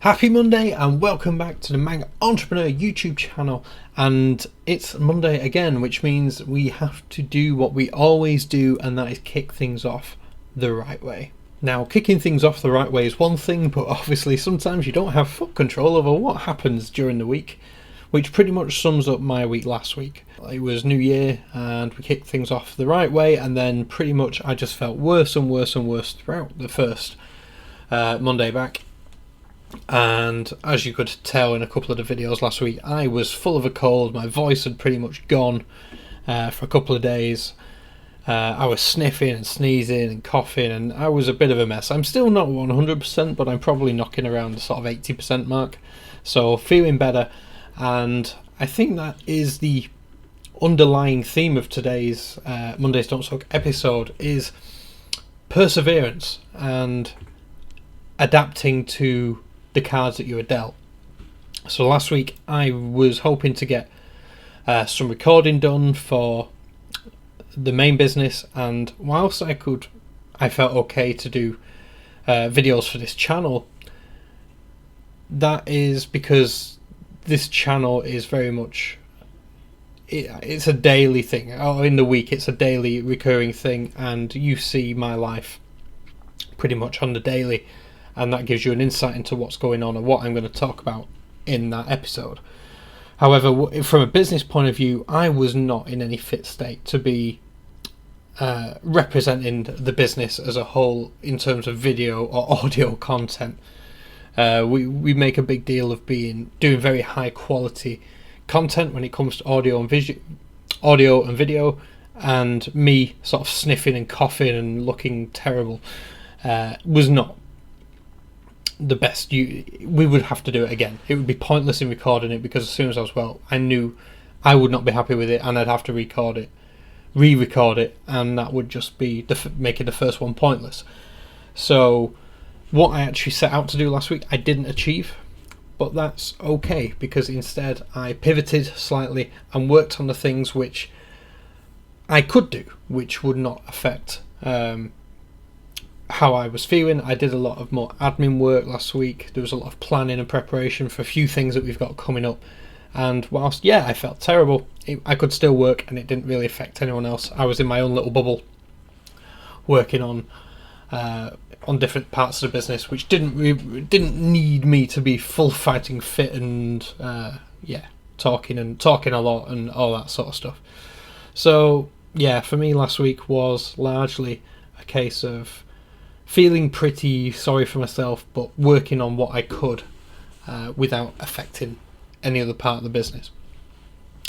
Happy Monday and welcome back to the Manc Entrepreneur YouTube channel. And it's Monday again, which means we have to do what we always do, and that is kick things off the right way. Now, kicking things off the right way is one thing, but obviously sometimes you don't have full control over what happens during the week, which pretty much sums up my week last week. It was New Year and we kicked things off the right way, and then pretty much I just felt worse and worse and worse throughout the first Monday back. And as you could tell in a couple of the videos last week, I was full of a cold. My voice had pretty much gone for a couple of days. I was sniffing and sneezing and coughing, and I was a bit of a mess. I'm still not 100%, but I'm probably knocking around the sort of 80% mark. So feeling better, and I think that is the underlying theme of today's Mondays Don't Suck episode, is perseverance and adapting to the cards that you were dealt. So last week I was hoping to get some recording done for the main business, and whilst I felt okay to do videos for this channel, that is because this channel is very much it's a daily thing. In the week it's a daily recurring thing, and you see my life pretty much on the daily, and that gives you an insight into what's going on and what I'm going to talk about in that episode. However, from a business point of view, I was not in any fit state to be representing the business as a whole in terms of video or audio content. We make a big deal of doing very high quality content when it comes to audio and video, and me sort of sniffing and coughing and looking terrible was not the best. We would have to do it again. It would be pointless in recording it, because as soon as I was well, I knew I would not be happy with it, and I'd have to re-record it, and that would just be making the first one pointless. So what I actually set out to do last week I didn't achieve, but that's okay, because instead I pivoted slightly and worked on the things which I could do, which would not affect how I was feeling. I did a lot of more admin work last week. There was a lot of planning and preparation for a few things that we've got coming up, and whilst I felt terrible, I could still work, and it didn't really affect anyone else. I was in my own little bubble working on different parts of the business, which didn't need me to be full fighting fit and talking a lot and all that sort of stuff. So for me last week was largely a case of feeling pretty sorry for myself, but working on what I could without affecting any other part of the business.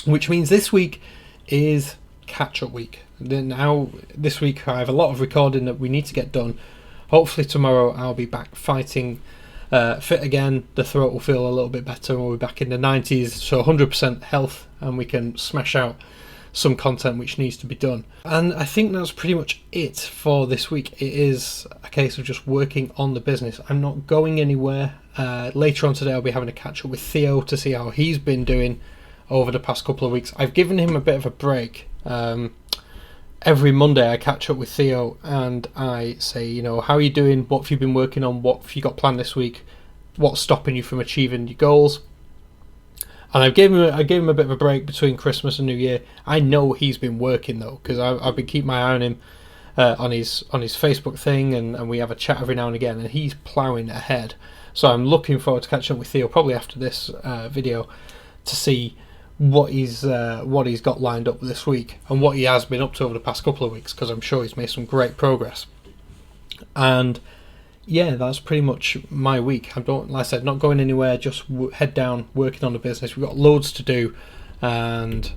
Which means this week is catch-up week. Now, this week I have a lot of recording that we need to get done. Hopefully tomorrow I'll be back fighting fit again. The throat will feel a little bit better, and we'll be back in the 90s, so 100% health, and we can smash out some content which needs to be done. And I think that's pretty much it for this week. It is a case of just working on the business. I'm not going anywhere. Later on today I'll be having a catch up with Theo to see how he's been doing over the past couple of weeks. I've given him a bit of a break. Every Monday I catch up with Theo and I say, how are you doing? What have you been working on? What have you got planned this week? What's stopping you from achieving your goals? And I gave him a bit of a break between Christmas and New Year. I know he's been working though, because I've been keeping my eye on him on his Facebook thing, and we have a chat every now and again, and he's ploughing ahead. So I'm looking forward to catching up with Theo probably after this video to see what he's got lined up this week and what he has been up to over the past couple of weeks, because I'm sure he's made some great progress. And that's pretty much my week. Like I said, not going anywhere, just head down, working on the business. We've got loads to do, and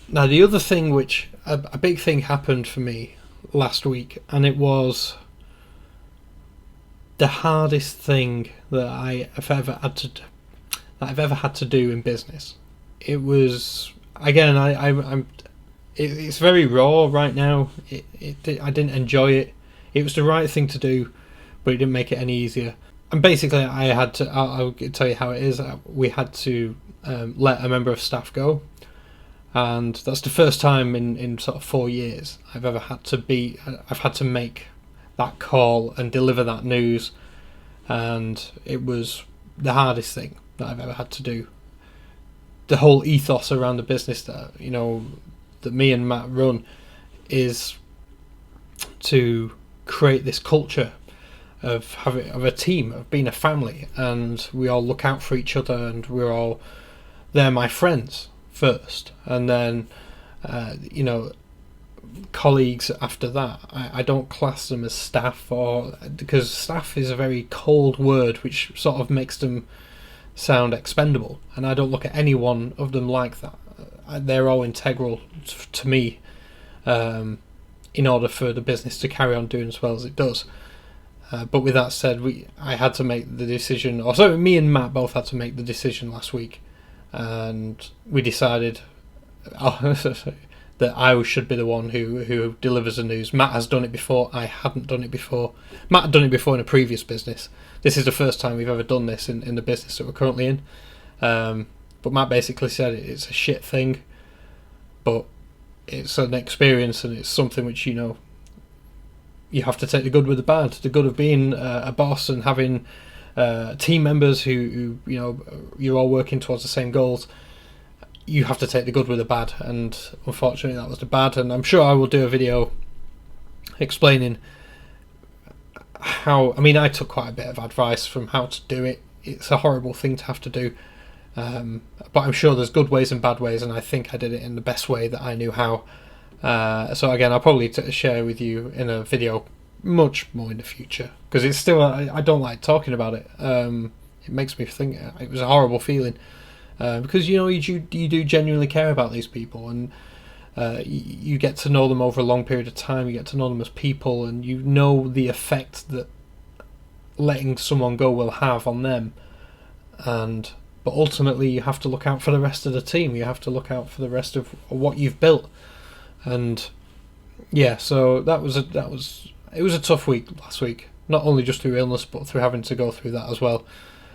Now the other thing, which a big thing happened for me last week, and it was the hardest thing that I've ever had to do in business. It was, again, it's very raw right now. I didn't enjoy it. It was the right thing to do, but it didn't make it any easier. And basically, I'll tell you how it is. We had to let a member of staff go, and that's the first time in sort of 4 years I've had to make that call and deliver that news, and it was the hardest thing that I've ever had to do. The whole ethos around the business that that me and Matt run is to create this culture of a team, of being a family, and we all look out for each other, and they're my friends first, and then colleagues after that. I don't class them as staff, because staff is a very cold word which sort of makes them sound expendable, and I don't look at any one of them like that. They're all integral to me, in order for the business to carry on doing as well as it does. But with that said, I had to make the decision, or sorry, me and Matt both had to make the decision last week, and we decided that I should be the one who delivers the news. Matt has done it before. I hadn't done it before. Matt had done it before in a previous business. This is the first time we've ever done this in the business that we're currently in. But Matt basically said it's a shit thing, but it's an experience, and it's something which you have to take the good with the bad. The good of being a boss and having team members who you're all working towards the same goals. You have to take the good with the bad, and unfortunately that was the bad. And I'm sure I will do a video explaining how. I mean, I took quite a bit of advice from how to do it. It's a horrible thing to have to do, but I'm sure there's good ways and bad ways, and I think I did it in the best way that I knew how. So again, I'll probably share with you in a video much more in the future, because it's still I don't like talking about it. It makes me think it was a horrible feeling, because you do genuinely care about these people, and you get to know them over a long period of time. You get to know them as people, and you know the effect that letting someone go will have on them. But ultimately, you have to look out for the rest of the team. You have to look out for the rest of what you've built. And yeah, so it was a tough week last week. Not only just through illness, but through having to go through that as well.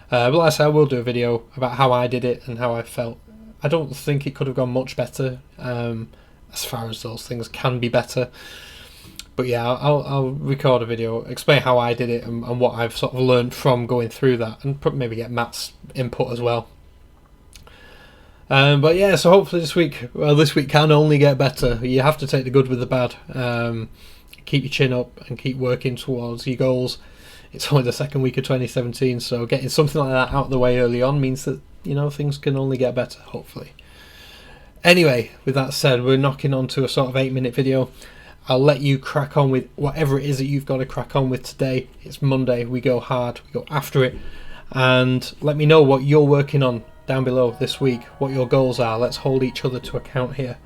But like I said, I will do a video about how I did it and how I felt. I don't think it could have gone much better, as far as those things can be better. But yeah, I'll record a video, explain how I did it and what I've sort of learned from going through that, and maybe get Matt's input as well. But yeah, so hopefully this week can only get better. You have to take the good with the bad. Keep your chin up and keep working towards your goals. It's only the second week of 2017, so getting something like that out of the way early on means that things can only get better, hopefully. Anyway, with that said, we're knocking on to a sort of 8-minute video. I'll let you crack on with whatever it is that you've got to crack on with today. It's Monday, we go hard, we go after it, and let me know what you're working on down below this week, what your goals are. Let's hold each other to account here.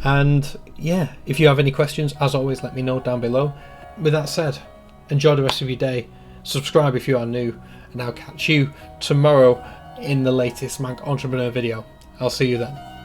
And yeah, if you have any questions, as always, let me know down below. With that said, enjoy the rest of your day, subscribe if you are new, and I'll catch you tomorrow in the latest Manc Entrepreneur video. I'll see you then.